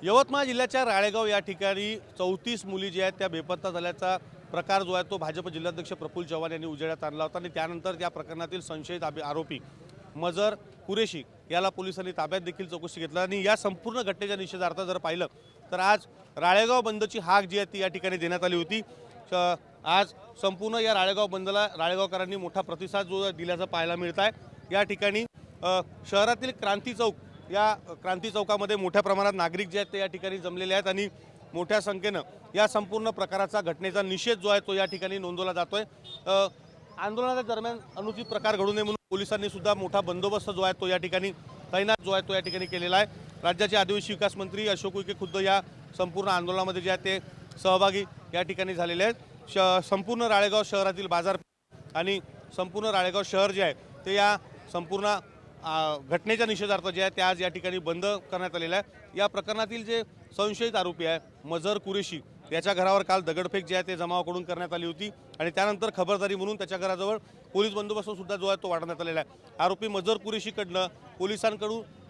यवतमाळ जिल्ह्याच्या राळेगाव या ठिकाणी 34 मुली ज्या आहेत त्या बेपत्ता झाल्याचा प्रकार जो आहे तो भाजप जिल्हाध्यक्ष प्रफुल्ल चव्हाण यांनी उजेडात आणला होता आणि त्यानंतर त्या प्रकरणातील संशयित आरोपी मजर कुरेशी याला पोलिसांनी ताब्यात देखील चौकशी घेतली आणि या संपूर्ण घटनेच्या निषेधार्थ जर पाहिलं तर आज राळेगाव बंदची हाक जी आहे ती या ठिकाणी देण्यात आली होती। आज संपूर्ण या राळेगाव बंदला राळेगावकरांनी मोठा प्रतिसाद जो दिल्याचं पाहायला मिळत आहे। या ठिकाणी शहरातील क्रांती चौक या क्रांती चौकामध्ये मोठ्या प्रमाणात नागरिक जे आहेत ते या ठिकाणी जमलेले आहेत आणि मोठ्या संख्येनं या संपूर्ण प्रकाराचा घटनेचा निषेध जो आहे तो या ठिकाणी नोंदवला जातोय। आंदोलनाच्या दरम्यान अनुचित प्रकार घडू नये म्हणून पोलिसांनी सुद्धा मोठा बंदोबस्त जो आहे तो या ठिकाणी तैनात जो आहे तो या ठिकाणी केलेला आहे। राज्याचे आदिवासी विकास मंत्री अशोक उईके खुद्द या संपूर्ण आंदोलनामध्ये जे आहे ते सहभागी या ठिकाणी झालेले आहेत। संपूर्ण राळेगाव शहरातील बाजारपेठ आणि संपूर्ण राळेगाव शहर जे आहे ते या संपूर्ण घटनेच्या निषेधार्थ जे आहे ते आज या ठिकाणी बंद करण्यात आलेलं आहे। या प्रकरणातील जे संशयित आरोपी आहे मजर कुरेशी याच्या घरावर काल दगडफेक जे आहे ते जमावाकडून करण्यात आली होती आणि त्यानंतर खबरदारी म्हणून त्याच्या घराजवळ पोलीस बंदोबस्त सुद्धा जो आहे तो वाढवण्यात आलेला आहे। आरोपी मजर कुरेशीकडनं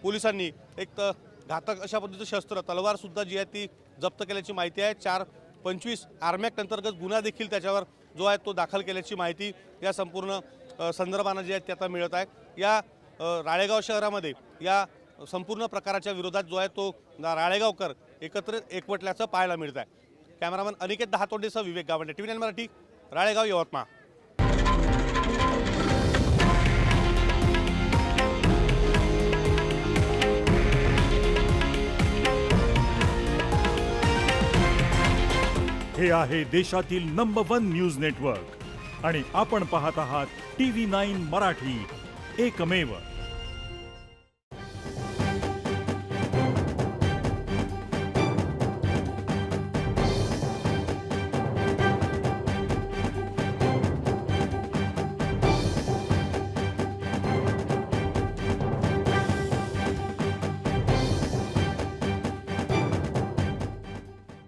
पोलिसांनी एक घातक अशा पद्धतीचं शस्त्र तलवार सुद्धा जी आहे ती जप्त केल्याची माहिती आहे। 425 आर्म ॲक्ट अंतर्गत गुन्हा देखील त्याच्यावर जो आहे तो दाखल केल्याची माहिती या संपूर्ण संदर्भानं जे आहे ते आता मिळत आहे। या राळेगाव शहरामध्ये या संपूर्ण प्रकाराच्या विरोधात जो आहे तो राळेगावकर एकत्रित एकवटल्याचं पाहायला मिळत आहे। कॅमेरामन अनिकेत दहातोंडेसह विवेक गावंडे, TV9 मराठी, राळेगाव, यवतमाळ। हे आहे देशातील नंबर 1 न्यूज नेटवर्क आणि आपण पाहत आहात TV9 मराठी, एकमेव।